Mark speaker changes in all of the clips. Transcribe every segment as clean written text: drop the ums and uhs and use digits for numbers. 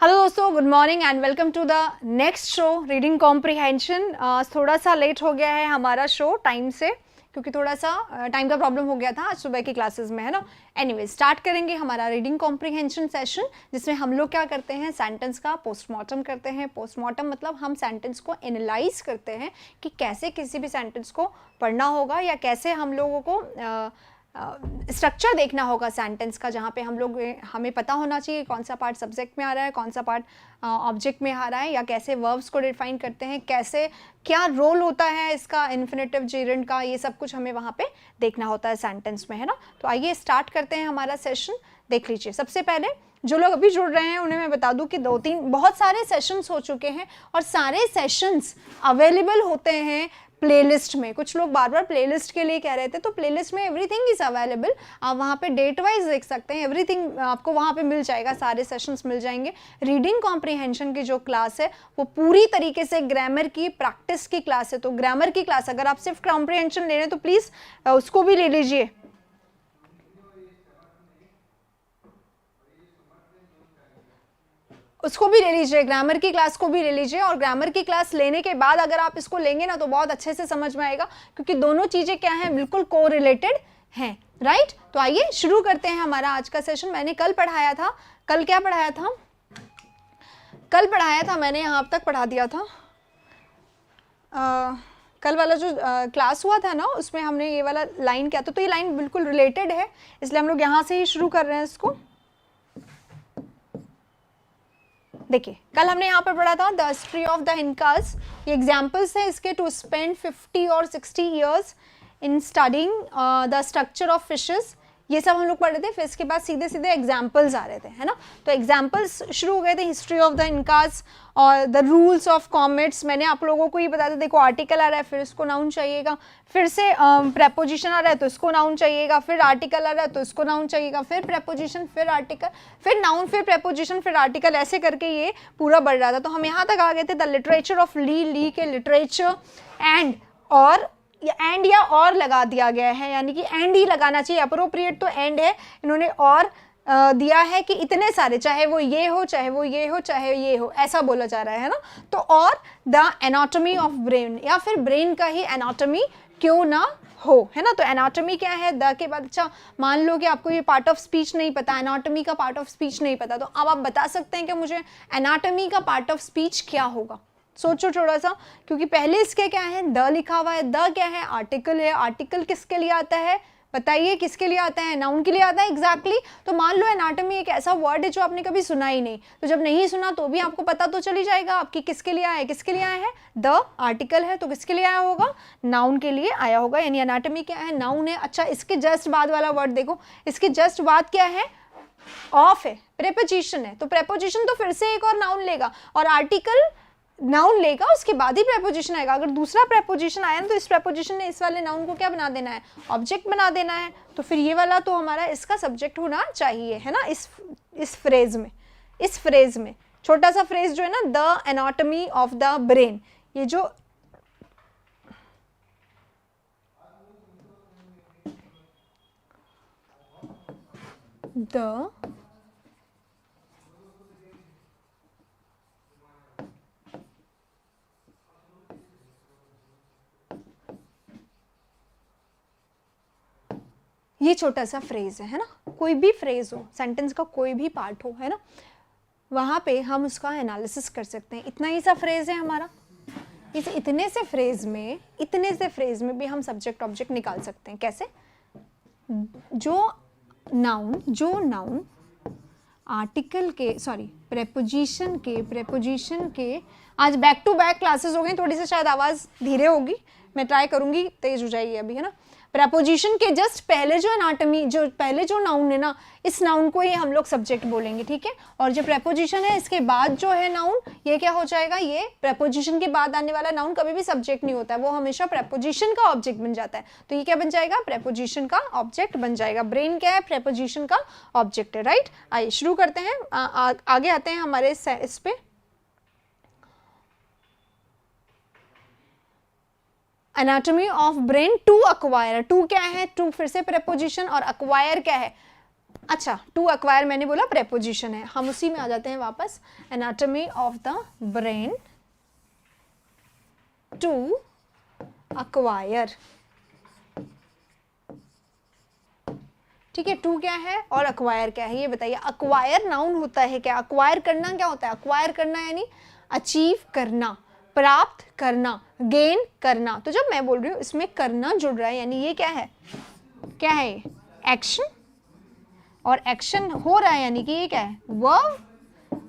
Speaker 1: Hello दोस्तों, good morning and welcome to the next show reading comprehension. थोड़ा सा late हो गया है हमारा शो टाइम से, क्योंकि थोड़ा सा टाइम का प्रॉब्लम हो गया था आज सुबह की क्लासेस में, है ना। एनीवे स्टार्ट करेंगे हमारा रीडिंग कॉम्प्रिहेंशन सेशन, जिसमें हम लोग क्या करते हैं, सेंटेंस का पोस्टमार्टम करते हैं। पोस्टमार्टम मतलब हम सेंटेंस को एनालाइज करते हैं कि कैसे किसी भी सेंटेंस को पढ़ना होगा या कैसे हम लोगों को स्ट्रक्चर देखना होगा सेंटेंस का, जहाँ पे हमें पता होना चाहिए कौन सा पार्ट सब्जेक्ट में आ रहा है, कौन सा पार्ट ऑब्जेक्ट में आ रहा है, या कैसे वर्ब्स को डिफाइन करते हैं, कैसे क्या रोल होता है इसका इन्फिनेटिव जेरेंड का, ये सब कुछ हमें वहाँ पे देखना होता है सेंटेंस में, है ना। तो आइए स्टार्ट करते हैं हमारा सेशन। देख लीजिए, सबसे पहले जो लोग अभी जुड़ रहे हैं उन्हें मैं बता दूं कि बहुत सारे सेशंस हो चुके हैं और सारे सेशंस अवेलेबल होते हैं प्लेलिस्ट में। कुछ लोग बार बार प्लेलिस्ट के लिए कह रहे थे, तो प्लेलिस्ट में एवरीथिंग इज अवेलेबल। आप वहाँ पे डेट वाइज देख सकते हैं, एवरीथिंग आपको वहाँ पे मिल जाएगा, सारे सेशंस मिल जाएंगे। रीडिंग कॉम्प्रिहेंशन की जो क्लास है वो पूरी तरीके से ग्रामर की प्रैक्टिस की क्लास है। तो ग्रामर की क्लास अगर आप सिर्फ कॉम्प्रिहेंशन ले रहे हैं तो प्लीज़ उसको भी ले लीजिए। उसको भी ले लीजिए, ग्रामर की क्लास को भी ले लीजिए। और ग्रामर की क्लास लेने के बाद अगर आप इसको लेंगे ना तो बहुत अच्छे से समझ में आएगा, क्योंकि दोनों चीज़ें क्या हैं, बिल्कुल को रिलेटेड हैं, राइट। तो आइए शुरू करते हैं हमारा आज का सेशन। मैंने कल पढ़ाया था, कल क्या पढ़ाया था, कल पढ़ाया था मैंने यहाँ तक पढ़ा दिया था। कल वाला जो क्लास हुआ था ना, उसमें हमने ये वाला लाइन किया था, तो ये लाइन बिल्कुल रिलेटेड है, इसलिए हम लोग यहाँ से ही शुरू कर रहे हैं इसको। देखिए, कल हमने यहाँ पर पढ़ा था द हिस्ट्री ऑफ द इनकास। ये एग्जाम्पल्स हैं इसके, टू स्पेंड 50 और 60 years in studying the structure of fishes. ये सब हम लोग पढ़ रहे थे, फिर इसके बाद सीधे सीधे एग्जाम्पल्स आ रहे थे, है ना। तो एग्जाम्पल्स शुरू हो गए थे, हिस्ट्री ऑफ द इनकास और द रूल्स ऑफ कॉमेट्स। मैंने आप लोगों को ये बताया था, देखो आर्टिकल आ रहा है, फिर इसको नाउन चाहिएगा, फिर से प्रेपोजिशन आ रहा है तो इसको नाउन चाहिएगा, फिर आर्टिकल आ रहा है तो इसको नाउन चाहिएगा, फिर प्रेपोजिशन, फिर आर्टिकल, फिर नाउन, फिर प्रेपोजिशन, फिर आर्टिकल, ऐसे करके ये पूरा बढ़ रहा था। तो हम यहाँ तक आ गए थे द लिटरेचर ऑफ ली के लिटरेचर एंड या और लगा दिया गया है, यानी कि एंड ही लगाना चाहिए, अप्रोप्रिएट तो एंड है, इन्होंने और दिया है कि इतने सारे, चाहे वो ये हो, चाहे वो ये हो, चाहे ये हो, ऐसा बोला जा रहा है ना। तो और द एनाटॉमी ऑफ ब्रेन, या फिर ब्रेन का ही एनाटॉमी क्यों ना हो, है ना। तो एनाटॉमी क्या है, द के बाद, अच्छा मान लो कि आपको ये पार्ट ऑफ स्पीच नहीं पता, एनाटॉमी का पार्ट ऑफ स्पीच नहीं पता, तो अब आप बता सकते हैं कि मुझे एनाटॉमी का पार्ट ऑफ स्पीच क्या होगा। सोचो थोड़ा सा, क्योंकि पहले इसके क्या है, द लिखा हुआ है, द क्या है, आर्टिकल है। आर्टिकल किसके लिए आता है, बताइए किसके लिए आता है, नाउन के लिए आता है, एग्जैक्टली। तो मान लो एनाटॉमी एक ऐसा वर्ड है जो आपने कभी सुना ही नहीं, तो जब नहीं सुना तो भी आपको पता तो चली जाएगा आपकी किसके लिए आया है, किसके लिए आया है, द आर्टिकल है, तो किसके लिए आया होगा, नाउन के लिए आया होगा, यानी एनाटॉमी क्या है, नाउन है। अच्छा, इसके जस्ट बाद वाला वर्ड देखो, इसके जस्ट बाद क्या है, ऑफ है, प्रेपोजिशन है। तो प्रेपोजिशन तो फिर से एक और नाउन लेगा, और आर्टिकल नाउन लेगा, उसके बाद ही प्रेपोजिशन आएगा। अगर दूसरा प्रेपोजिशन आया ना तो इस प्रेपोजिशन ने इस वाले नाउन को क्या बना देना है, ऑब्जेक्ट बना देना है। तो फिर ये वाला तो हमारा इसका सब्जेक्ट होना चाहिए, है ना। इस फ्रेज में छोटा सा फ्रेज जो है ना, the anatomy of the brain, ये जो द ये छोटा सा फ्रेज है ना। कोई भी फ्रेज हो, सेंटेंस का कोई भी पार्ट हो, है ना, वहाँ पे हम उसका एनालिसिस कर सकते हैं। इतना ही सा फ्रेज है हमारा, इस इतने से फ्रेज में भी हम सब्जेक्ट ऑब्जेक्ट निकाल सकते हैं। कैसे, जो नाउन आर्टिकल के, सॉरी प्रेपोजिशन के आज बैक टू बैक क्लासेस हो गई, थोड़ी सी शायद आवाज़ धीरे होगी, मैं ट्राई करूंगी तेज हो जाएगी अभी, है ना। प्रेपोजिशन के जस्ट पहले जो एनाटॉमी, जो पहले जो नाउन है ना, इस नाउन को ही हम लोग सब्जेक्ट बोलेंगे, ठीक है। और जो प्रेपोजिशन है इसके बाद जो है नाउन, ये क्या हो जाएगा, ये प्रेपोजिशन के बाद आने वाला नाउन कभी भी सब्जेक्ट नहीं होता है, वो हमेशा प्रेपोजिशन का ऑब्जेक्ट बन जाता है। तो ये क्या बन जाएगा, प्रेपोजिशन का ऑब्जेक्ट बन जाएगा। ब्रेन क्या है, प्रेपोजिशन का ऑब्जेक्ट है, राइट। आइए शुरू करते हैं, आगे आते हैं हमारे इस पे। Anatomy of brain, to acquire, to क्या है, टू फिर से प्रेपोजिशन, और अक्वायर क्या है, अच्छा, टू अक्वायर मैंने बोला प्रेपोजिशन है, हम उसी में आ जाते हैं वापस। Anatomy of the brain, to acquire, ठीक है। टू क्या है और अक्वायर क्या है ये बताइए। अक्वायर नाउन होता है क्या? अक्वायर करना क्या होता है? अक्वायर करना यानी अचीव करना, प्राप्त करना, गेन करना। तो जब मैं बोल रही हूँ इसमें करना जुड़ रहा है, यानी ये क्या है? क्या है? एक्शन, और एक्शन हो रहा है यानी कि ये क्या है? वर्ब,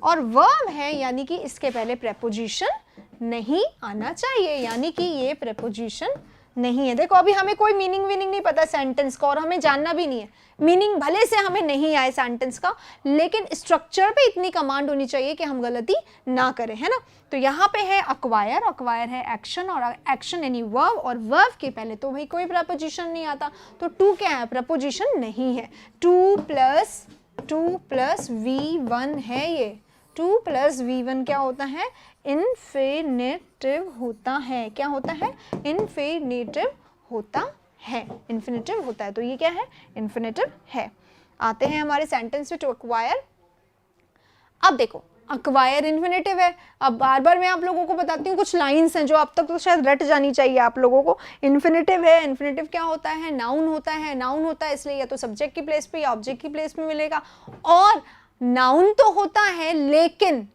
Speaker 1: और वर्ब है यानी कि इसके पहले प्रेपोजिशन नहीं आना चाहिए, यानी कि ये प्रेपोजिशन नहीं है। देखो अभी हमें कोई मीनिंग नहीं पता सेंटेंस का, और हमें जानना भी नहीं है मीनिंग, भले से हमें नहीं आए सेंटेंस का, लेकिन स्ट्रक्चर पे इतनी कमांड होनी चाहिए कि हम गलती ना करें, है ना। तो यहाँ पे है अक्वायर, अक्वायर है एक्शन, और एक्शन यानी वर्ब, और वर्ब के पहले तो भाई कोई प्रपोजिशन नहीं आता, तो टू क्या है? प्रपोजिशन नहीं है। टू प्लस V1 है ये। 2 + V1 क्या होता है? इन्फिनेटिव होता है। क्या होता है? इन्फिनेटिव होता है, इन्फिनेटिव होता है। तो ये क्या है? इन्फिनेटिव है। आते हैं हमारे सेंटेंस में, टू अक्वायर। अब देखो अक्वायर इन्फिनेटिव है। अब बार बार मैं आप लोगों को बताती हूँ, कुछ लाइंस हैं जो अब तक तो शायद रट जानी चाहिए आप लोगों को। इन्फिनेटिव है, इन्फिनेटिव क्या होता है? नाउन होता है। नाउन होता है इसलिए या तो सब्जेक्ट की प्लेस पे या ऑब्जेक्ट की प्लेस पे मिलेगा, और नाउन तो होता है लेकिन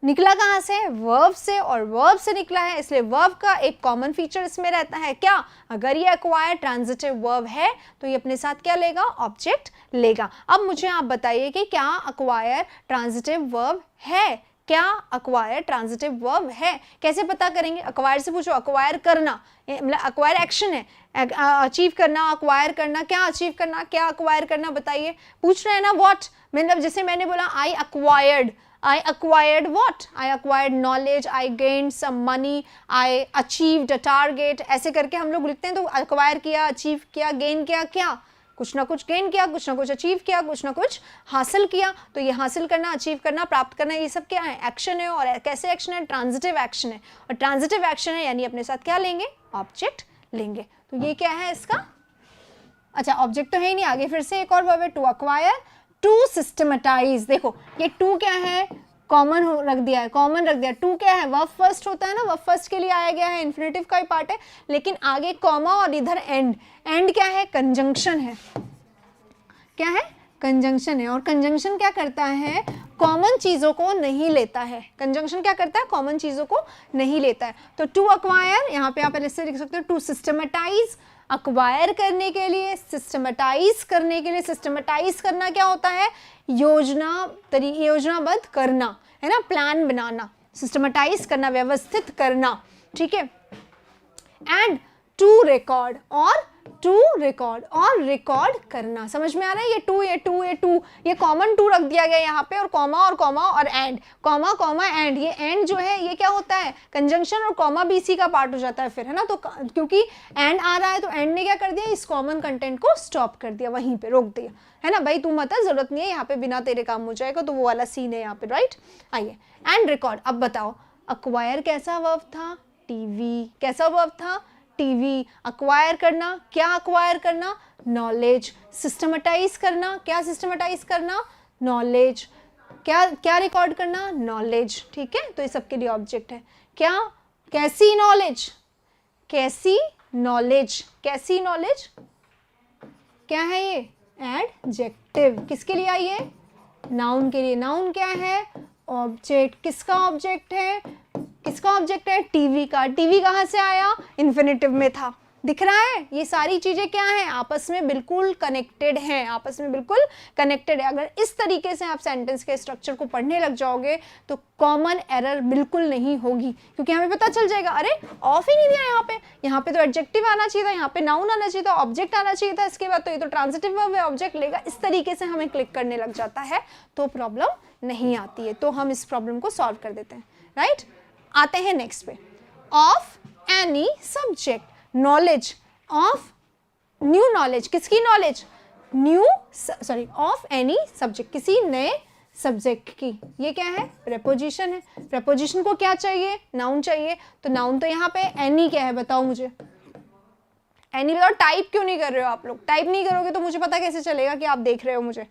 Speaker 1: निकला कहाँ से? वर्ब से, और वर्ब से निकला है इसलिए वर्ब का एक कॉमन फीचर इसमें रहता है। क्या? अगर ये अक्वायर ट्रांजिटिव वर्ब है तो ये अपने साथ क्या लेगा? ऑब्जेक्ट लेगा। अब मुझे आप बताइए कि क्या अक्वायर ट्रांजिटिव वर्ब है? क्या अक्वायर ट्रांजिटिव वर्ब है? कैसे पता करेंगे? अक्वायर से पूछो। अक्वायर करना मतलब अक्वायर एक्शन है, अचीव करना, अक्वायर करना। क्या अचीव करना, क्या अक्वायर करना? बताइए, पूछ रहे हैं ना। व्हाट मतलब जैसे मैंने बोला आई acquired what? I acquired knowledge, I gained some money, I achieved a target। ऐसे करके हम लोग लिखते हैं। तो acquire किया, achieve किया, gain किया, क्या? कुछ ना कुछ गेन किया, कुछ ना कुछ अचीव किया, कुछ ना कुछ हासिल किया। तो ये हासिल करना, अचीव करना, प्राप्त करना, ये सब क्या है? एक्शन है। और कैसे एक्शन है? ट्रांजिटिव एक्शन है। और ट्रांजिटिव एक्शन है यानी अपने साथ क्या लेंगे? ऑब्जेक्ट लेंगे। तो ये क्या है इसका? अच्छा, ऑब्जेक्ट तो है ही नहीं। आगे फिर से एक और वर्ब है, टू अक्वायर, टू सिस्टमेटाइज। देखो ये टू क्या है? कॉमन रख दिया है, कॉमन रख दिया। टू क्या है? वर्ब फर्स्ट होता है ना, वर्ब फर्स्ट के लिए आया गया है, इन्फिनेटिव का ही पार्ट है, लेकिन आगे कॉमा और इधर एंड। एंड क्या है? कंजंक्शन है। क्या है? कंजंक्शन है। और कंजंक्शन क्या करता है? कॉमन चीजों को नहीं लेता है। कंजंक्शन क्या करता है? कॉमन चीजों को नहीं लेता है। तो टू अक्वायर, यहाँ पे आप ऐसे लिख सकते हो, टू सिस्टमेटाइज, अक्वायर करने के लिए, सिस्टमेटाइज करने के लिए। सिस्टमेटाइज करना क्या होता है? योजनाबद्ध करना, है ना, प्लान बनाना, सिस्टमेटाइज करना, व्यवस्थित करना, ठीक है। एंड टू रिकॉर्ड, और रिकॉर्ड करना। समझ में आ रहा है? ये कॉमन टू रख दिया गया यहाँ पे, और कॉमा और एंड, कॉमा एंड। ये एंड जो है ये क्या होता है? कंजंक्शन, और कॉमा भी इसी का पार्ट हो जाता है फिर, है ना। तो क्योंकि एंड आ रहा है तो एंड ने क्या कर दिया? इस कॉमन कंटेंट को स्टॉप कर दिया, वहीं पे रोक दिया, है ना। भाई तू मत, जरूरत नहीं है यहाँ पे, बिना तेरे काम हो जाएगा। तो वो वाला सीन है यहाँ पे, राइट। आइए, एंड रिकॉर्ड। अब बताओ अक्वायर कैसा वर्ब था? टीवी। कैसा वर्ब था? टीवी। अक्वायर करना, क्या अक्वायर करना? नॉलेज। सिस्टमेटाइज करना, क्या सिस्टमेटाइज करना? नॉलेज। क्या रिकॉर्ड करना? नॉलेज, ठीक है। तो ये सबके लिए ऑब्जेक्ट है। क्या? कैसी नॉलेज? कैसी नॉलेज, कैसी नॉलेज क्या है ये? एडजेक्टिव। किसके लिए आई है? नाउन के लिए। नाउन क्या है? ऑब्जेक्ट। किसका ऑब्जेक्ट है? किसका ऑब्जेक्ट है? टीवी का। टीवी कहाँ से आया? इन्फिनेटिव में था। दिख रहा है? ये सारी चीजें क्या हैं? आपस में बिल्कुल कनेक्टेड हैं, आपस में बिल्कुल कनेक्टेड है। अगर इस तरीके से आप सेंटेंस के स्ट्रक्चर को पढ़ने लग जाओगे तो कॉमन एरर बिल्कुल नहीं होगी, क्योंकि हमें पता चल जाएगा अरे ऑफ ही नहीं दिया यहाँ पे तो एडजेक्टिव आना चाहिए था, यहाँ पे नाउन आना चाहिए था, ऑब्जेक्ट आना चाहिए था, इसके बाद तो ये तो ट्रांजिटिव वर्ब है, ऑब्जेक्ट लेगा। इस तरीके से हमें क्लिक करने लग जाता है तो प्रॉब्लम नहीं आती है। तो हम इस प्रॉब्लम को सॉल्व कर देते हैं, राइट। आते हैं नेक्स्ट पे। Of any subject, knowledge of, new knowledge. किसकी नॉलेज? ऑफ एनी सब्जेक्ट, किसी नए सब्जेक्ट की। ये क्या है? प्रेपोजिशन है। प्रेपोजिशन को क्या चाहिए? नाउन चाहिए। तो नाउन तो यहाँ पे एनी क्या है? बताओ मुझे। एनी बताओ, टाइप क्यों नहीं कर रहे हो आप लोग? टाइप नहीं करोगे तो मुझे पता कैसे चलेगा कि आप देख रहे हो मुझे?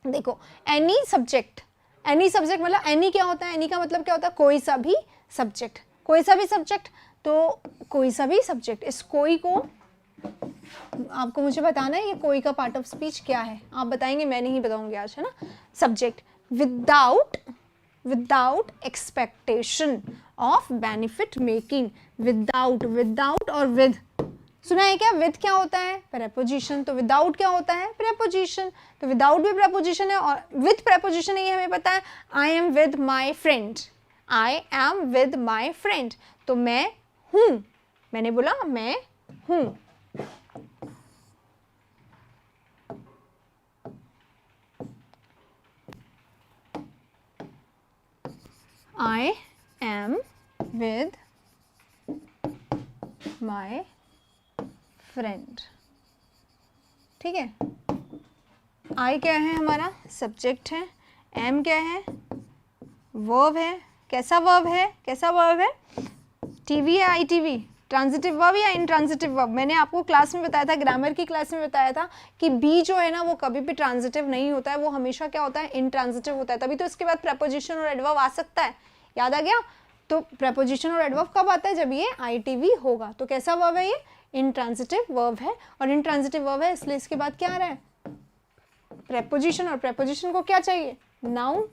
Speaker 1: देखो, एनी सब्जेक्ट, एनी सब्जेक्ट मतलब एनी क्या होता है? एनी का मतलब क्या होता है? कोई सा भी सब्जेक्ट, कोई सा भी सब्जेक्ट। तो कोई सा भी सब्जेक्ट, इस कोई को आपको मुझे बताना है ये कोई का पार्ट ऑफ स्पीच क्या है, आप बताएंगे, मैं नहीं बताऊंगी आज, है ना। Subject, without, without expectation of benefit making, without, without और विद, सुना है क्या? विद क्या होता है? प्रेपोजिशन। तो विदाउट क्या होता है? प्रेपोजिशन। तो विदाउट भी प्रेपोजिशन है और विद प्रेपोजिशन है, ये हमें पता है। I am with my friend, I am with my friend, तो मैं हूं, मैंने बोला मैं हूं। I am with my friend, ठीक है। I क्या है? हमारा सब्जेक्ट है। am क्या है? वर्ब है। कैसा वर्ब है? कैसा वर्ब है? टीवी है, ITV, ट्रांजिटिव वर्ब या इंट्रांजिटिव वर्ब? मैंने आपको क्लास में बताया था, ग्रामर की क्लास में बताया था कि बी जो है ना वो कभी भी ट्रांजिटिव नहीं होता है, वो हमेशा क्या होता है? इंट्रांजिटिव होता है। तभी तो इसके बाद प्रेपोजिशन और एडवर्ब आ सकता है, याद आ गया? तो प्रेपोजिशन और एडवर्ब कब आता है? जब ये ITV होगा। तो कैसा वर्ब है ये? इंट्रांजिटिव वर्ब है, और इंट्रांजिटिव वर्ब है इसलिए इसके बाद क्या आ रहा है? प्रेपोजिशन, और प्रेपोजिशन को क्या चाहिए? नाउन,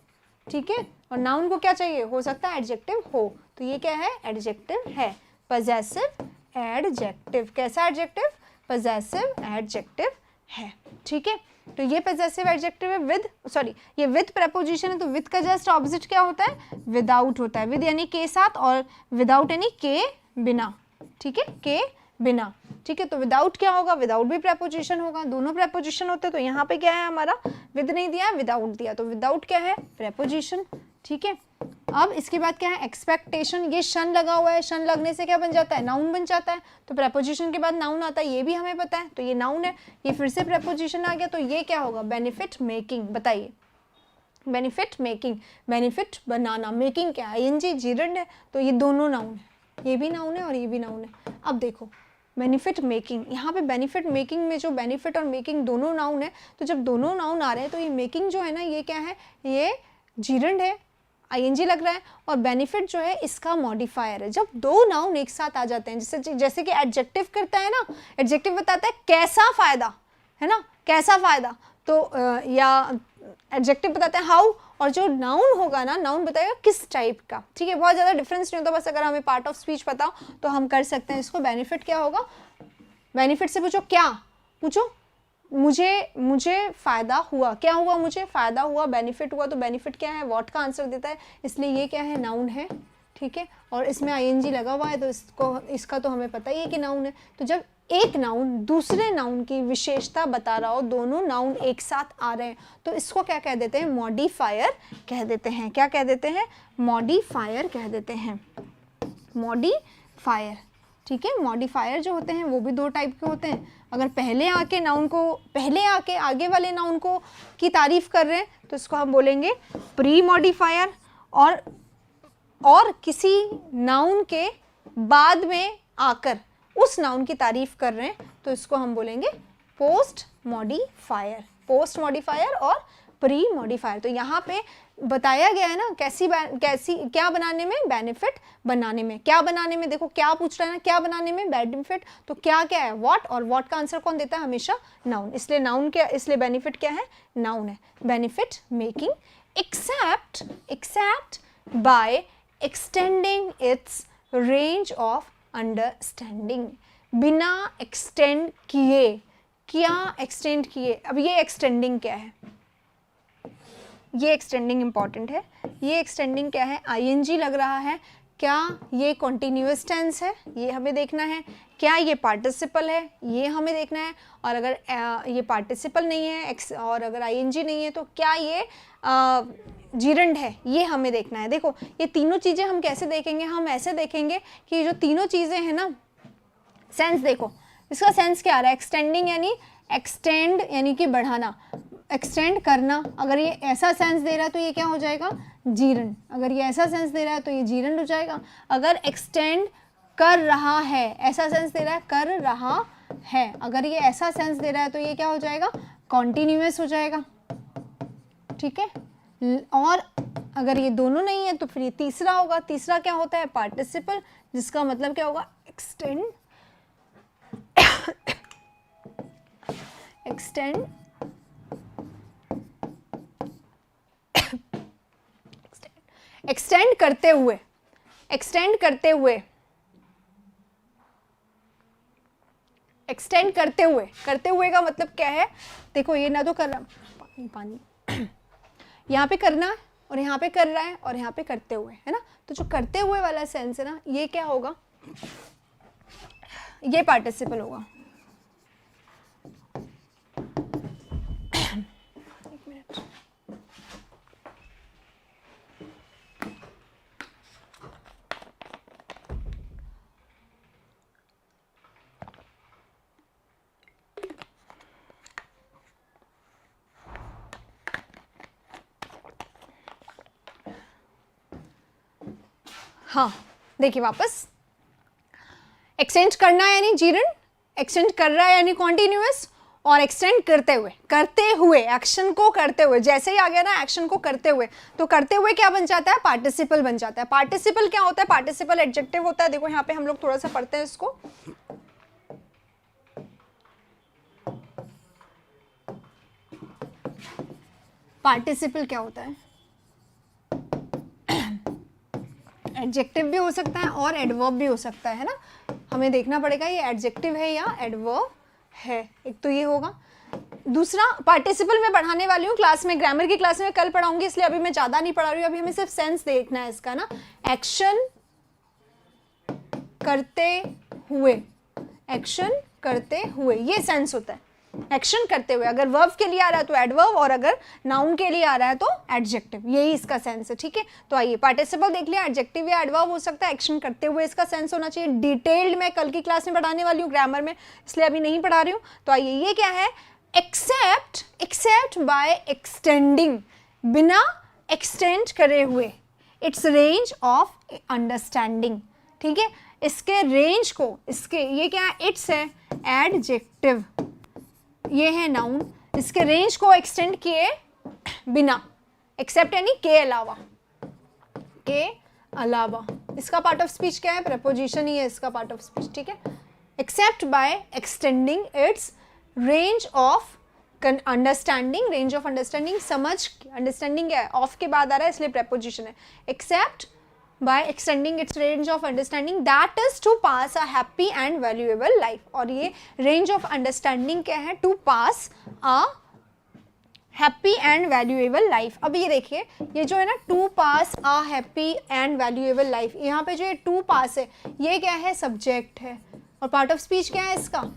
Speaker 1: ठीक है। और नाउन को क्या चाहिए? हो सकता है एडजेक्टिव हो, तो ये क्या है? एडजेक्टिव है, पजेसिव एडजेक्टिव। कैसा एडजेक्टिव? पजेसिव एडजेक्टिव है, ठीक है। तो ये पजेसिव एडजेक्टिव है विद, सॉरी ये विद प्रेपोजिशन है, तो विद का जस्ट ऑपोजिट क्या होता है? विदाउट होता है। विद यानी के साथ, और विदाउट यानी के बिना, ठीक है, के बिना, ठीक है। तो विदाउट क्या होगा? विदाउट भी प्रेपोजिशन होगा, दोनों प्रेपोजिशन होते हैं। तो यहाँ पे क्या है हमारा? विद नहीं दिया, विदाउट दिया, तो विदाउट क्या है? प्रेपोजिशन, ठीक है। अब इसके बाद क्या है? एक्सपेक्टेशन। ये शन लगा हुआ है, शन लगने से क्या बन जाता है? नाउन बन जाता है। तो प्रेपोजिशन के बाद नाउन आता है, ये भी हमें पता है, तो ये नाउन है। ये फिर से प्रेपोजिशन आ गया, तो ये क्या होगा? Benefit making. बताइए, बेनिफिट मेकिंग, बेनिफिट बनाना, मेकिंग क्या है? ING जीरंड है, तो ये दोनों नाउन है, ये भी नाउन है और ये भी नाउन है। अब देखो बेनिफिट मेकिंग, यहाँ पे बेनिफिट मेकिंग में जो बेनिफिट और मेकिंग दोनों नाउन है, तो जब दोनों नाउन आ रहे हैं तो ये मेकिंग जो है ना, ये क्या है? ये जीरंड है, ING लग रहा है, और बेनिफिट जो है इसका मॉडिफायर है। जब दो नाउन एक साथ आ जाते हैं, जैसे कि एडजेक्टिव करता है ना, एडजेक्टिव बताता है कैसा फायदा, है ना, कैसा फायदा, तो या एडजेक्टिव बताता है हाउ, और जो नाउन होगा ना, नाउन बताएगा किस टाइप का, ठीक है। बहुत ज़्यादा डिफरेंस नहीं होता, बस अगर हमें पार्ट ऑफ स्पीच पता हो तो हम कर सकते हैं इसको। बेनिफिट क्या होगा? बेनिफिट से पूछो क्या, पूछो मुझे फ़ायदा हुआ, क्या हुआ? मुझे फ़ायदा हुआ, बेनिफिट हुआ, तो बेनिफिट क्या है? व्हाट का आंसर देता है, इसलिए ये क्या है? नाउन है, ठीक है। और इसमें ING लगा हुआ है, तो इसका तो हमें पता ही है कि नाउन है। तो जब एक नाउन दूसरे नाउन की विशेषता बता रहा हो, दोनों नाउन एक साथ आ रहे हैं, तो इसको क्या कह देते हैं? मॉडिफायर कह देते हैं। क्या कह देते हैं? मॉडिफायर कह देते हैं, मॉडिफायर, ठीक है। मॉडिफायर जो होते हैं वो भी दो टाइप के होते हैं। अगर पहले आके आगे वाले नाउन को की तारीफ कर रहे हैं तो इसको हम बोलेंगे प्री मॉडिफायर, और किसी नाउन के बाद में आकर उस नाउन की तारीफ कर रहे हैं तो इसको हम बोलेंगे पोस्ट मॉडिफायर, पोस्ट मॉडिफायर और प्री मॉडिफायर। तो यहाँ पे बताया गया है ना कैसी क्या बनाने में? बेनिफिट बनाने में। क्या बनाने में? देखो क्या पूछ रहा है ना, क्या बनाने में? बेनिफिट। तो क्या क्या है? व्हाट, और व्हाट का आंसर कौन देता है? हमेशा नाउन। इसलिए नाउन क्या, इसलिए बेनिफिट क्या है? नाउन है। Benefit making except by extending its range of understanding. बिना एक्सटेंड किए, क्या एक्सटेंड किए? अब ये एक्सटेंडिंग क्या है? ये एक्सटेंडिंग इंपॉर्टेंट है। ये एक्सटेंडिंग क्या है? ING लग रहा है। क्या ये कॉन्टिन्यूअस टेंस है? ये हमें देखना है। क्या ये पार्टिसिपल है? ये हमें देखना है। और अगर ये पार्टिसिपल नहीं है और अगर ING नहीं है तो क्या ये जीरंड है? ये हमें देखना है। देखो ये तीनों चीज़ें हम कैसे देखेंगे? हम ऐसे देखेंगे कि जो तीनों चीज़ें हैं ना, सेंस देखो, इसका सेंस क्या आ रहा है? एक्सटेंडिंग यानी एक्सटेंड यानी कि बढ़ाना, एक्सटेंड करना। अगर ये ऐसा सेंस दे रहा है तो ये क्या हो जाएगा? जीरंड। अगर ये ऐसा सेंस दे रहा है तो ये जीरंड हो जाएगा। अगर एक्सटेंड कर रहा है, ऐसा सेंस दे रहा है, कर रहा है। अगर ये ऐसा सेंस दे रहा है तो ये क्या हो जाएगा, कॉन्टिन्यूअस हो जाएगा, ठीक है। और अगर ये दोनों नहीं है तो फिर ये तीसरा होगा। तीसरा क्या होता है, पार्टिसिपल, जिसका मतलब क्या होगा, एक्सटेंड, एक्सटेंड, एक्सटेंड करते हुए, एक्सटेंड करते हुए, एक्सटेंड करते हुए। करते हुए का मतलब क्या है, देखो ये ना तो कर रहा, पानी पानी, यहाँ पे करना है और यहाँ पे कर रहा है और यहाँ पे करते हुए, है ना। तो जो करते हुए वाला सेंस है ना, ये क्या होगा, ये पार्टिसिपल होगा। एक मिनट, हाँ देखिए वापस, एक्सटेंड करना है यानी जीर्ण, एक्सटेंड कर रहा है यानी कॉन्टिन्यूअस, और एक्सटेंड करते हुए, करते हुए, एक्शन को करते हुए, जैसे ही आ गया ना एक्शन को करते हुए, तो करते हुए क्या बन जाता है, पार्टिसिपल बन जाता है। पार्टिसिपल क्या होता है, पार्टिसिपल एडजेक्टिव होता है। देखो यहाँ पे हम लोग थोड़ा सा पढ़ते हैं इसको, पार्टिसिपल क्या होता है, एडजेक्टिव भी हो सकता है और एडवर्ब भी हो सकता है ना। हमें देखना पड़ेगा ये एडजेक्टिव है या एडवर्ब है, एक तो ये होगा। दूसरा पार्टिसिपल मैं पढ़ाने वाली हूँ क्लास में, ग्रामर की क्लास में कल पढ़ाऊंगी, इसलिए अभी मैं ज़्यादा नहीं पढ़ा रही हूँ, अभी हमें सिर्फ सेंस देखना है इसका ना। एक्शन करते हुए, एक्शन करते हुए, ये सेंस होता है, एक्शन करते हुए। अगर वर्ब के लिए आ रहा है तो एडवर्ब, और अगर नाउन के लिए आ रहा है तो एडजेक्टिव, यही इसका सेंस है, ठीक है। तो आइए पार्टिसिपल देख लिया, एडजेक्टिव या एडवर्ब हो सकता है, एक्शन करते हुए इसका सेंस होना चाहिए। डिटेल्ड मैं कल की क्लास में पढ़ाने वाली हूँ ग्रामर में, इसलिए अभी नहीं पढ़ा रही हूँ। तो आइए ये क्या है, एक्सेप्ट, एक्सेप्ट बाय एक्सटेंडिंग, बिना एक्सटेंड करे हुए, इट्स रेंज ऑफ अंडरस्टैंडिंग, ठीक है। इसके रेंज को, इसके ये क्या है, इट्स है एडजेक्टिव, ये है नाउन, इसके रेंज को एक्सटेंड किए बिना, एक्सेप्ट यानी के अलावा, के अलावा। इसका पार्ट ऑफ स्पीच क्या है, प्रपोजिशन ही है इसका पार्ट ऑफ स्पीच, ठीक है। Except by extending its range of understanding, range of understanding, समझ, अंडरस्टैंडिंग क्या है, ऑफ के बाद आ रहा है इसलिए प्रपोजिशन है। Except by extending its range of understanding, that is to pass a happy and valuable life। और ये range of understanding क्या है, to pass a happy and valuable life। अब ये देखिए, ये जो है ना to pass a happy and valuable life, यहाँ पे जो ये to pass है, ये क्या है, सब्जेक्ट है, और पार्ट ऑफ स्पीच क्या है इसका,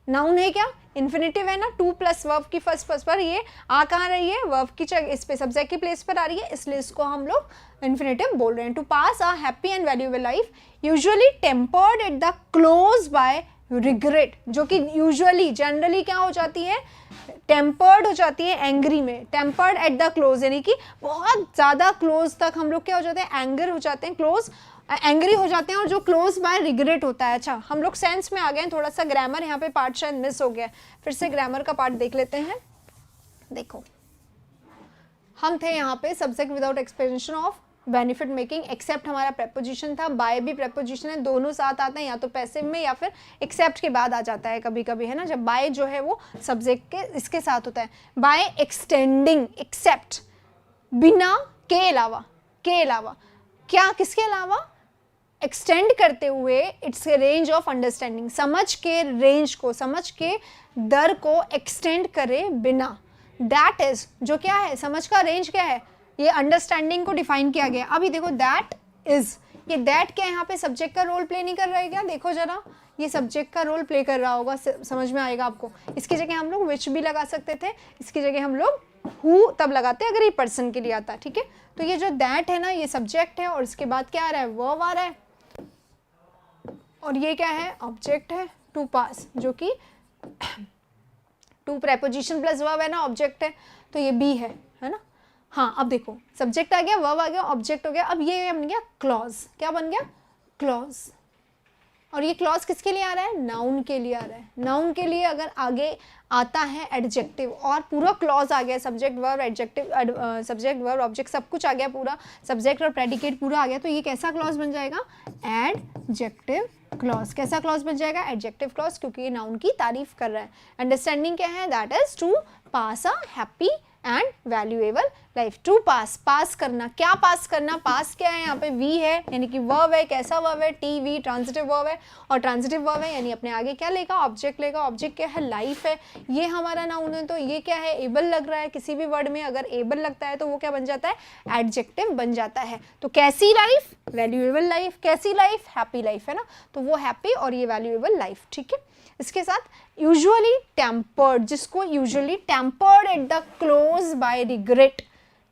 Speaker 1: नाउन है क्या, इन्फिनेटिव है ना, टू प्लस वर्ब की फर्स्ट पर्सन पर, ये आ कहाँ रही है, वर्ब की जगह, इस पे सब्जेक्ट की प्लेस पर आ रही है, इसलिए इसको हम लोग इन्फिनेटिव बोल रहे हैं। To pass a happy and valuable life usually tempered at the close by regret, जो कि यूजुअली जनरली क्या हो जाती है, टेम्पर्ड हो जाती है एंग्री में। टेम्पर्ड एट द क्लोज यानी कि बहुत ज़्यादा क्लोज तक हम लोग क्या हो जाते हैं, एंगर हो जाते हैं, क्लोज एंग्री हो जाते हैं, और जो क्लोज बाय रिग्रेट होता है। अच्छा हम लोग सेंस में आ गए हैं, थोड़ा सा ग्रामर यहाँ पे पार्ट शायद मिस हो गया, फिर से ग्रामर का पार्ट देख लेते हैं। देखो हम थे यहाँ पे subject without explanation of benefit making, except हमारा प्रेपोजिशन था, बाय भी प्रेपोजिशन है, दोनों साथ आते हैं या तो पैसिव में या फिर एक्सेप्ट के बाद आ जाता है कभी कभी, है ना, जब बाय जो है वो सब्जेक्ट के इसके साथ होता है। बाय एक्सटेंडिंग, एक्सेप्ट बिना, के अलावा, के अलावा क्या, किसके अलावा, एक्सटेंड करते हुए इट्स रेंज ऑफ अंडरस्टैंडिंग, समझ के रेंज को, समझ के दर को एक्सटेंड करे बिना। दैट इज, जो क्या है, समझ का रेंज क्या है, ये अंडरस्टैंडिंग को डिफाइन किया गया। अभी देखो दैट इज, ये दैट क्या यहाँ पे सब्जेक्ट का रोल प्ले नहीं कर रहा है क्या, देखो जरा, ये सब्जेक्ट का रोल प्ले कर रहा होगा, समझ में आएगा आपको। इसकी जगह हम लोग विच भी लगा सकते थे, इसकी जगह हम लोग हु तब लगाते हैं अगर ये पर्सन के लिए आता, ठीक है। तो ये जो दैट है ना, ये सब्जेक्ट है, और इसके बाद क्या आ रहा है, वर्ब आ रहा है, और ये क्या है, ऑब्जेक्ट है, टू पास, जो कि टू प्रेपोजिशन प्लस वर्ब है ना, ऑब्जेक्ट है, तो ये बी है ना। हाँ अब देखो, सब्जेक्ट आ गया, वर्ब आ गया, ऑब्जेक्ट हो गया, अब ये बन गया क्लॉज, क्या बन गया, क्लॉज, और ये क्लॉज किसके लिए आ रहा है? नाउन के लिए आ रहा है। नाउन के लिए अगर आगे आता है एडजेक्टिव और पूरा क्लॉज आ गया, subject verb adjective, subject verb object सब कुछ आ गया, पूरा सब्जेक्ट और प्रेडिकेट पूरा आ गया, तो ये कैसा क्लॉज बन जाएगा? Adjective clause. कैसा क्लॉज बन जाएगा? एडजेक्टिव क्लॉज, क्योंकि ये नाउन की तारीफ कर रहा है। अंडरस्टैंडिंग क्या है? That is to pass a happy and valuable life. To pass, pass करना। क्या पास करना? पास क्या है? यहाँ पे वी है यानी कि वर्ब है। कैसा वर्ब है? टी वी, ट्रांजिटिव वर्ब है। और ट्रांजिटिव वर्ब है यानी अपने आगे क्या लेगा? ऑब्जेक्ट लेगा। ऑब्जेक्ट क्या है? लाइफ है। ये हमारा नाउन है, तो ये क्या है? एबल लग रहा है। किसी भी वर्ड में अगर एबल लगता है तो वो क्या बन जाता है? एडजेक्टिव बन जाता है। तो कैसी लाइफ? Valuable life. कैसी लाइफ? हैप्पी लाइफ, है ना। तो वो हैप्पी और ये वैल्यूएबल लाइफ, ठीक है। इसके साथ यूजुअली टेम्पर्ड, जिसको usually tempered at the close by regret,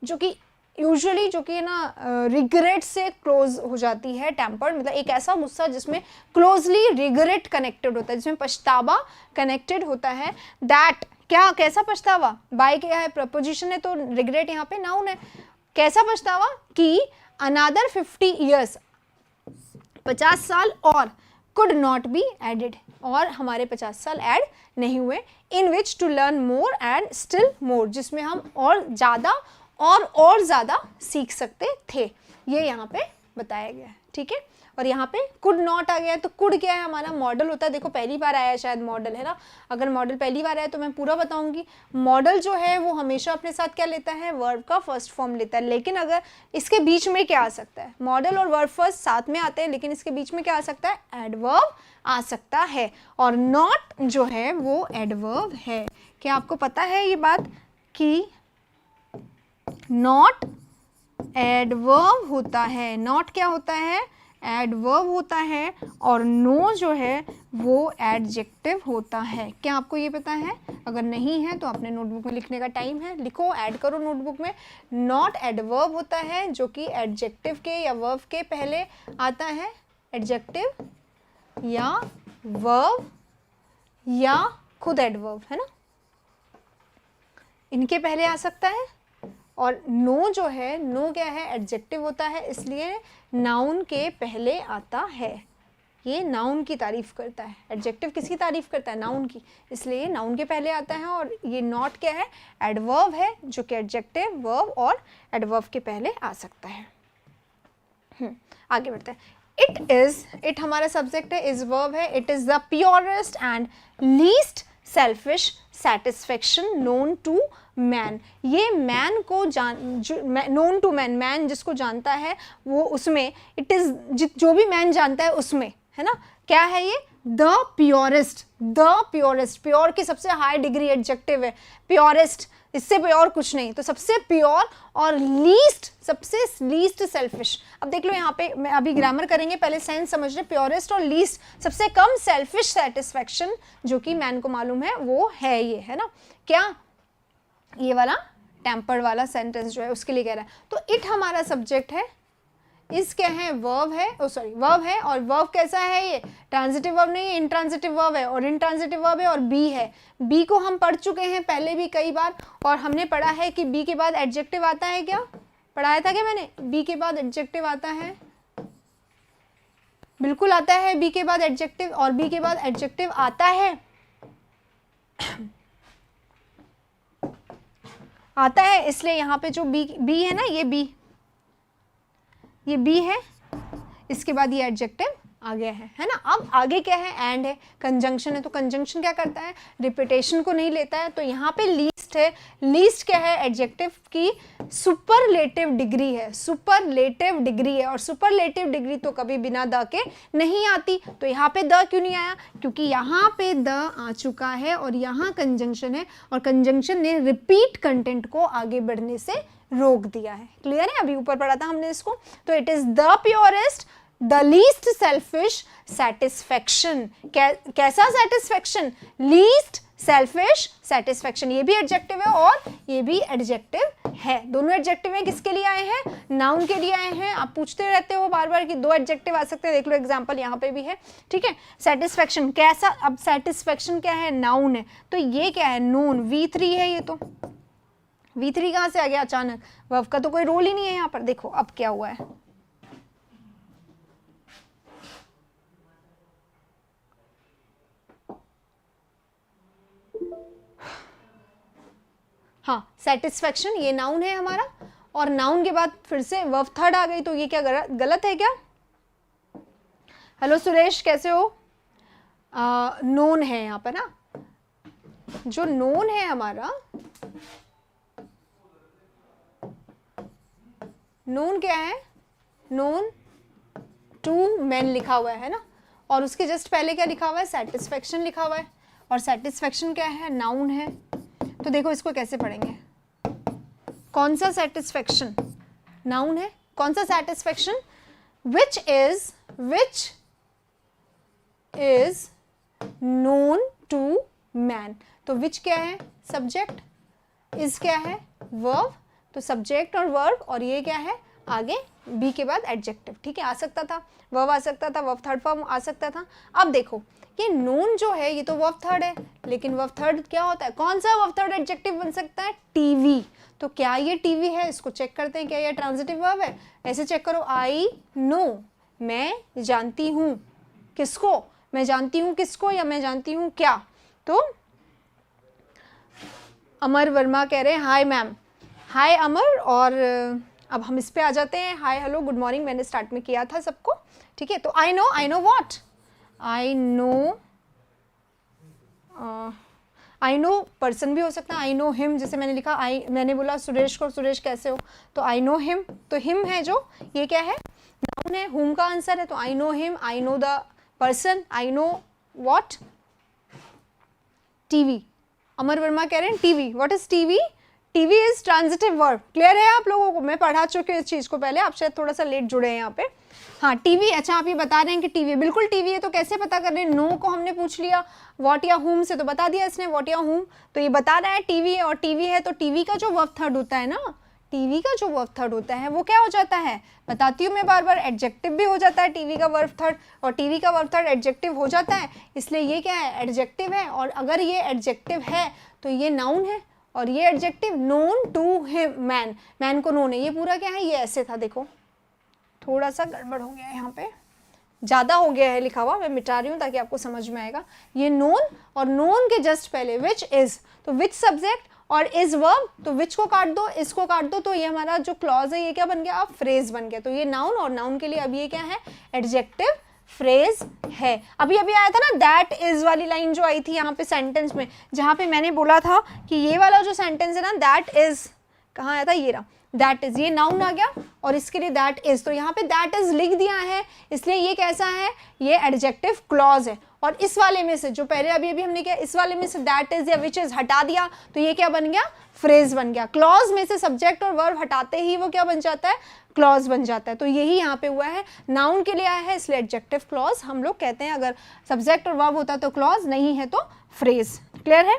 Speaker 1: जो कि यूजुअली जो कि ना रिग्रेट से क्लोज हो जाती है। टेम्पर्ड मतलब एक ऐसा गुस्सा जिसमें क्लोजली रिग्रेट कनेक्टेड होता है, जिसमें पछतावा कनेक्टेड होता है। दैट क्या, कैसा पछतावा? बाय क्या है? प्रपोजिशन है, तो रिग्रेट यहाँ पे नाउन है। कैसा पछतावा? कि अनदर 50 ईयर्स, 50 साल और could not be added, और हमारे 50 साल ऐड नहीं हुए। in which to learn more and still more, जिसमें हम और ज़्यादा और ज़्यादा सीख सकते थे, ये यहाँ पे बताया गया है, ठीक है। और यहाँ पे could not आ गया है, तो could क्या है? हमारा मॉडल होता है। देखो पहली बार आया है शायद मॉडल, है ना। अगर मॉडल पहली बार आया तो मैं पूरा बताऊंगी। मॉडल जो है वो हमेशा अपने साथ क्या लेता है? वर्ब का फर्स्ट फॉर्म लेता है। लेकिन अगर इसके बीच में क्या आ सकता है? मॉडल और वर्ब फर्स्ट साथ में आते हैं, लेकिन इसके बीच में क्या आ सकता है? एडवर्ब आ सकता है। और नॉट जो है वो एडवर्ब है। क्या आपको पता है ये बात कि नॉट एडवर्ब होता है? नॉट क्या होता है? एडवर्ब होता है। और नो जो है वो एडजेक्टिव होता है। क्या आपको ये पता है? अगर नहीं है तो अपने नोटबुक में लिखने का टाइम है, लिखो, ऐड करो नोटबुक में। नॉट एडवर्ब होता है जो कि एडजेक्टिव के या वर्ब के पहले आता है। एडजेक्टिव या वर्ब या खुद एडवर्ब, है ना, इनके पहले आ सकता है। और नो जो है, नो क्या है? एडजेक्टिव होता है, इसलिए नाउन के पहले आता है। ये नाउन की तारीफ करता है। एडजेक्टिव किसकी तारीफ करता है? नाउन की, इसलिए नाउन के पहले आता है। और ये नॉट क्या है? एडवर्ब है, जो कि एडजेक्टिव, वर्ब और एडवर्ब के पहले आ सकता है। आगे बढ़ते हैं। इट इज, इट हमारा सब्जेक्ट है, इज वर्ब है। It is the purest and least selfish satisfaction known to man. ये मैन को नोन टू मैन, मैन जिसको जानता है वो उसमें, इट इज जो भी मैन जानता है उसमें, है ना। क्या है ये? The purest. The purest, pure की सबसे हाई डिग्री एडजेक्टिव है प्योरेस्ट, इससे प्योर कुछ नहीं, तो सबसे प्योर। और लीस्ट, सबसे लीस्ट सेल्फिश। अब देख लो यहाँ पे, मैं अभी ग्रामर करेंगे, पहले सेंस समझ रहे। प्योरेस्ट और लीस्ट, सबसे कम सेल्फिश सेटिस्फेक्शन जो कि मैन को मालूम है वो है ये, है ना। क्या? ये वाला टेम्पर्ड वाला सेंटेंस जो है उसके लिए कह रहा है। तो इट हमारा सब्जेक्ट है, इस क्या है? वर्ब है, ओ सॉरी वर्ब है। और वर्ब कैसा है? ये ट्रांजिटिव वर्ब नहीं है, इंट्रांजिटिव वर्ब है। और इंट्रांजिटिव वर्ब है और बी है। बी को हम पढ़ चुके हैं पहले भी कई बार, और हमने पढ़ा है कि बी के बाद एडजेक्टिव आता है। क्या पढ़ाया था क्या मैंने? बी के बाद एडजेक्टिव आता है, बिल्कुल आता है बी के बाद एडजेक्टिव, और बी के बाद एडजेक्टिव आता है आता है। इसलिए यहाँ पे जो बी है ना, ये बी है, इसके बाद ये एडजेक्टिव आ गया है ना। अब आगे क्या है? एंड है, कंजंक्शन है। तो कंजंक्शन क्या करता है? रिपीटेशन को नहीं लेता है। तो यहाँ पे लीस्ट है। लीस्ट क्या है? एडजेक्टिव की सुपरलेटिव डिग्री है, सुपरलेटिव डिग्री है। और सुपरलेटिव डिग्री तो कभी बिना द के नहीं आती। तो यहाँ पे द क्यों नहीं आया? क्योंकि यहाँ पे द आ चुका है और यहाँ कंजंक्शन है, और कंजंक्शन ने रिपीट कंटेंट को आगे बढ़ने से रोक दिया है। क्लियर है? अभी ऊपर पढ़ा था हमने इसको। तो it is the purest, the least selfish satisfaction. कैसा सेटिस्फेक्शन? Least selfish satisfaction. ये भी एडजेक्टिव है और ये भी एडजेक्टिव है। दोनों एडजेक्टिव हैं, किसके लिए आए हैं? नाउन के लिए आए हैं। आप पूछते रहते हो बार बार कि दो एडजेक्टिव आ सकते हैं, देख लो एग्जांपल यहाँ पे भी है, ठीक है। सेटिस्फेक्शन कैसा? अब सेटिस्फेक्शन क्या है? नाउन है, तो ये क्या है? नून, V3 है। ये तो V3 कहाँ से आ गया अचानक? वर्ब का तो कोई रोल ही नहीं है यहाँ पर। देखो अब क्या हुआ है, हाँ, सेटिस्फेक्शन ये नाउन है हमारा, और नाउन के बाद फिर से वर्ब थर्ड आ गई, तो ये क्या गलत है क्या? हेलो सुरेश, कैसे हो? नोन है यहाँ पे ना, जो नोन है हमारा, नोन क्या है? नोन टू मैन लिखा हुआ है ना, और उसके जस्ट पहले क्या लिखा हुआ है? सेटिस्फेक्शन लिखा हुआ है, और सेटिस्फेक्शन क्या है? नाउन है। तो देखो इसको कैसे पढ़ेंगे, कौन सा सेटिस्फेक्शन? नाउन है। कौन सा satisfaction? Which is known to man. तो विच क्या है? सब्जेक्ट, इज क्या है? वर्ब, तो सब्जेक्ट और वर्ब, और ये क्या है? आगे बी के बाद एडजेक्टिव। ठीक है, आ सकता था वर्ब, आ सकता था वर्ब थर्ड फॉर्म आ सकता था। अब देखो ये नोन जो है ये तो वर्ब थर्ड है, लेकिन वर्ब थर्ड क्या होता है? कौन सा वर्ब थर्ड एडजेक्टिव बन सकता है? टीवी। तो क्या ये टीवी है? इसको चेक करते हैं, क्या ये ट्रांजिटिव वर्ब है? ऐसे चेक करो, आई नो, मैं जानती हूँ। किसको? मैं जानती हूँ किसको, या मैं जानती हूँ क्या? तो अमर वर्मा कह रहे हैं हाय मैम। हाय अमर। और अब हम इस पे आ जाते हैं, हाय हेलो गुड मॉर्निंग मैंने स्टार्ट में किया था सबको। ठीक है, तो I know what? I know person भी हो सकता है, आई नो हिम, जैसे मैंने लिखा मैंने बोला सुरेश को, सुरेश कैसे हो, तो आई नो हिम, तो हिम है जो, ये क्या है? नाउन है, हुम का आंसर है, तो I know him, I know the person, I know what? TV. Amar Verma कह रहे हैं TV. What is TV? TV is transitive verb. Clear है आप लोगों को? मैं पढ़ा चुके इस चीज को पहले, आप शायद थोड़ा सा लेट जुड़े हैं यहाँ पे। हाँ टीवी, अच्छा आप ये बता रहे हैं कि टीवी, बिल्कुल टीवी है, तो कैसे पता कर रहे हैं? नो को हमने पूछ लिया, व्हाट या हुम से तो बता दिया इसने, व्हाट या हुम, तो ये बता रहा है टीवी, और टीवी है, तो टीवी का जो वर्ब थर्ड होता है ना, टीवी का जो वर्ब थर्ड होता है वो क्या हो जाता है? बताती हूँ मैं बार बार, एडजेक्टिव भी हो जाता है टीवी का वर्ब थर्ड, और टीवी का वर्ब थर्ड एडजेक्टिव हो जाता है, इसलिए ये क्या है? एडजेक्टिव है। और अगर ये एडजेक्टिव है तो ये नाउन है, और ये adjective known to him, man, man को नोन है। ये पूरा क्या है? ये ऐसे था, देखो थोड़ा सा गड़बड़ हो गया है यहाँ पे, ज़्यादा हो गया है लिखा हुआ, मैं मिटा रही हूँ ताकि आपको समझ में आएगा। ये नोन, और नोन के जस्ट पहले विच इज, तो विच सब्जेक्ट और इज वर्ब, तो विच को काट दो, इसको काट दो, तो ये हमारा जो क्लॉज है ये क्या बन गया? अब फ्रेज बन गया। तो ये नाउन, और नाउन के लिए अब ये क्या है? एडजेक्टिव फ्रेज है। अभी अभी आया था ना दैट इज वाली लाइन जो आई थी यहाँ पे सेंटेंस में, जहाँ पे मैंने बोला था कि ये वाला जो सेंटेंस है ना, दैट इज, कहाँ आया था? ये रहा, दैट इज, ये नाउन आ गया, और इसके लिए दैट इज, तो यहाँ पे दैट इज लिख दिया है, इसलिए ये कैसा है? ये एडजेक्टिव क्लॉज है। और इस वाले में से जो पहले अभी हमने किया, इस वाले में से दैट इज या विच इज हटा दिया, तो ये क्या बन गया? फ्रेज बन गया। क्लॉज में से सब्जेक्ट और वर्ब हटाते ही वो क्या बन जाता है? क्लॉज बन जाता है। तो यही यहाँ पे हुआ है, नाउन के लिए आया है, इसलिए एडजेक्टिव क्लॉज हम लोग कहते हैं। अगर सब्जेक्ट और वर्ब होता तो क्लॉज, नहीं है तो फ्रेज। क्लियर है?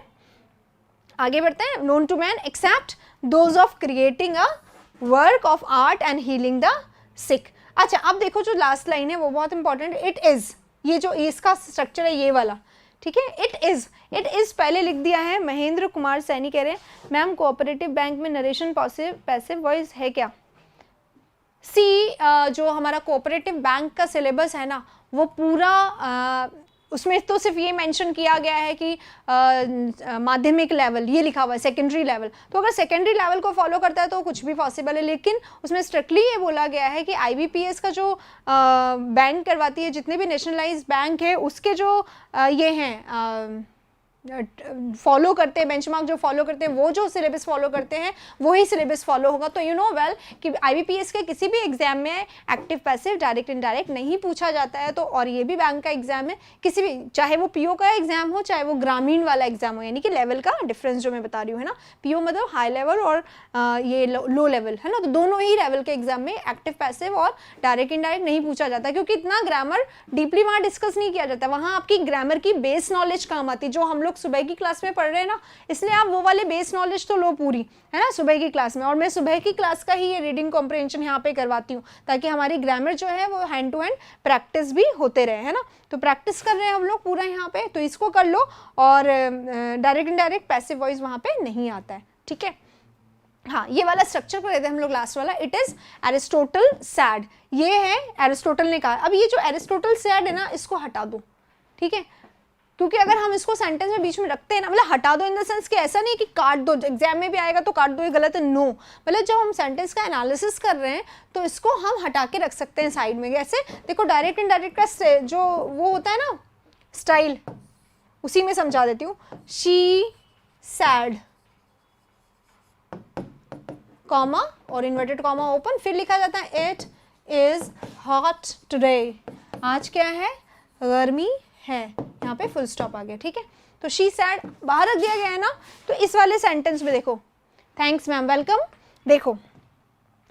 Speaker 1: आगे बढ़ते हैं। Known to man except those of creating a work of art and healing the sick. अच्छा अब देखो जो लास्ट लाइन है वो बहुत इंपॉर्टेंट, इट इज, ये जो इसका स्ट्रक्चर है ये वाला, ठीक है, इट इज पहले लिख दिया है। महेंद्र कुमार सैनी कह रहे हैं मैम कोऑपरेटिव बैंक में नरेशन पैसिव वॉइस है क्या? सी जो हमारा कोऑपरेटिव बैंक का सिलेबस है ना, वो पूरा उसमें तो सिर्फ ये मेंशन किया गया है कि माध्यमिक लेवल, ये लिखा हुआ है सेकेंडरी लेवल, तो अगर सेकेंडरी लेवल को फॉलो करता है तो कुछ भी पॉसिबल है, लेकिन उसमें स्ट्रिक्टली ये बोला गया है कि आईबीपीएस का जो बैंक करवाती है, जितने भी नेशनलाइज्ड बैंक है उसके जो ये हैं फॉलो करते हैं, बेंचमार्क जो फॉलो करते हैं, वो जो सिलेबस फॉलो करते हैं वही सिलेबस फॉलो होगा। तो यू नो वेल कि आईबीपीएस के किसी भी एग्जाम में एक्टिव पैसिव डायरेक्ट इनडायरेक्ट नहीं पूछा जाता है। तो और ये भी बैंक का एग्जाम है, किसी भी, चाहे वो पीओ का एग्जाम हो चाहे वो ग्रामीण वाला एग्जाम हो, यानी कि लेवल का डिफरेंस जो मैं बता रही हूँ है ना, पीओ मतलब हाई लेवल और ये लो लेवल है ना, तो दोनों ही लेवल के एग्जाम में एक्टिव पैसिव और डायरेक्ट इनडायरेक्ट नहीं पूछा जाता, क्योंकि इतना ग्रामर डीपली वहाँ डिस्कस नहीं किया जाता। वहाँ आपकी ग्रामर की बेस नॉलेज काम आती, जो हम लोग सुबह की क्लास में पढ़ रहे हैं ना, इसलिए आप वो वाले बेस नॉलेज तो लो पूरी है ना सुबह की क्लास में। और मैं सुबह की क्लास का ही ये रीडिंग कॉम्प्रिहेंशन यहाँ पे करवाती हूँ, ताकि हमारी ग्रामर जो है वो हैंड टू हैंड प्रैक्टिस भी होते रहे, है ना। तो प्रैक्टिस कर रहे हैं हम लोग पूरा यहाँ पे, तो इसको कर लो। और डायरेक्ट इनडायरेक्ट पैसिव वॉइस वहाँ पे नहीं आता है, ठीक है। हाँ, ये वाला स्ट्रक्चर को लेते हैं हम लोग लास्ट वाला, इट इज एरिस्टोटल सैड, ये है एरिस्टोटल ने कहा। अब ये जो एरिस्टोटल सैड है ना, इसको हटा दो, ठीक है। क्योंकि अगर हम इसको सेंटेंस में बीच में रखते हैं ना, मतलब हटा दो इन द सेंस कि ऐसा नहीं कि काट दो, एग्जाम में भी आएगा तो काट दो, ये गलत है, नो, मतलब जब हम सेंटेंस का एनालिसिस कर रहे हैं तो इसको हम हटा के रख सकते हैं साइड में। ऐसे देखो, डायरेक्ट इनडायरेक्ट का जो वो होता है ना स्टाइल, उसी में समझा देती हूँ। शी सैड, कॉमा और इन्वर्टेड कॉमा ओपन, फिर लिखा जाता है इट इज हॉट टुडे, आज क्या है, गर्मी है, यहाँ पे फुल स्टॉप आ गया, ठीक है। तो शी सैड बाहर रख दिया गया है ना, तो इस वाले सेंटेंस में देखो, थैंक्स मैम, वेलकम, देखो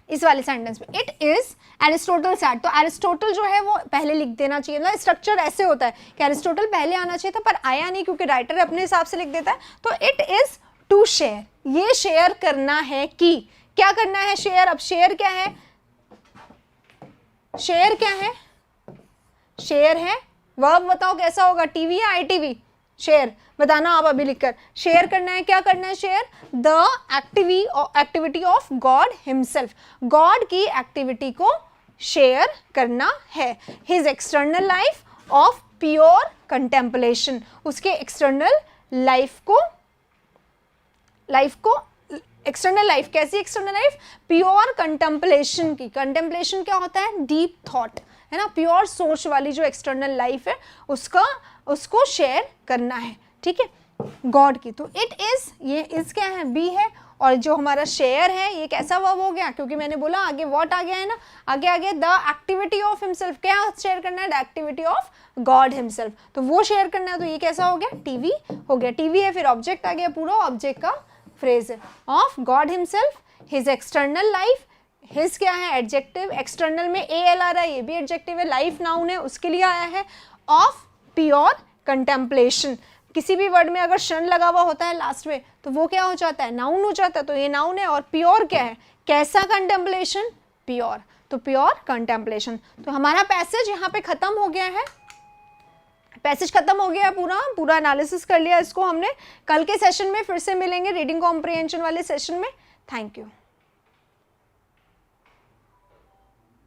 Speaker 1: इस वाले सेंटेंस में इट इज एरिस्टोटल सैड, तो एरिस्टोटल जो है वो पहले लिख देना चाहिए ना, स्ट्रक्चर ऐसे होता है कि एरिस्टोटल पहले आना चाहिए था पर आया नहीं क्योंकि राइटर अपने हिसाब से लिख देता है। तो इट इज टू शेयर, ये शेयर करना है कि, क्या करना है, शेयर। अब शेयर क्या है, शेयर क्या है, शेयर है वर्ब, बताओ कैसा होगा, टीवी या आईटीवी, शेयर बताना आप अभी लिखकर। शेयर करना है, क्या करना है, share the activity of God himself, God की एक्टिविटी को शेयर करना है। His external life of pure contemplation, उसके एक्सटर्नल लाइफ को एक्सटर्नल लाइफ, कैसी एक्सटर्नल लाइफ, प्योर कंटेम्पलेशन की। कंटेम्पलेशन क्या होता है, डीप थॉट, है ना, प्योर सोच वाली जो एक्सटर्नल लाइफ है उसको शेयर करना है, ठीक है, गॉड की। तो इट इज, ये इज क्या है, बी है, और जो हमारा शेयर है ये कैसा वर्ब हो गया, क्योंकि मैंने बोला आगे व्हाट आ गया है ना, आगे आ गया द एक्टिविटी ऑफ हिमसेल्फ, क्या शेयर करना है, the activity of God himself, तो वो शेयर करना है, तो ये कैसा हो गया, टीवी हो गया, टीवी है, फिर ऑब्जेक्ट आ गया, पूरा ऑब्जेक्ट का फ्रेज है, of God himself, his external life, his क्या है, एडजेक्टिव, एक्सटर्नल में एल आ रहा है, ये भी एडजेक्टिव है, लाइफ नाउन है, उसके लिए आया है, ऑफ प्योर कंटेम्पलेशन, किसी भी वर्ड में अगर शन लगा हुआ होता है लास्ट में तो वो क्या हो जाता है, नाउन हो जाता है, तो ये नाउन है, और प्योर क्या है, कैसा कंटेम्पलेशन, प्योर, तो प्योर कंटेम्पलेशन। तो हमारा पैसेज यहाँ पे खत्म हो गया है, पैसेज खत्म हो गया, पूरा एनालिसिस कर लिया इसको हमने। कल के सेशन में फिर से मिलेंगे रीडिंग कॉम्प्रिहेंशन वाले सेशन में। Thank you.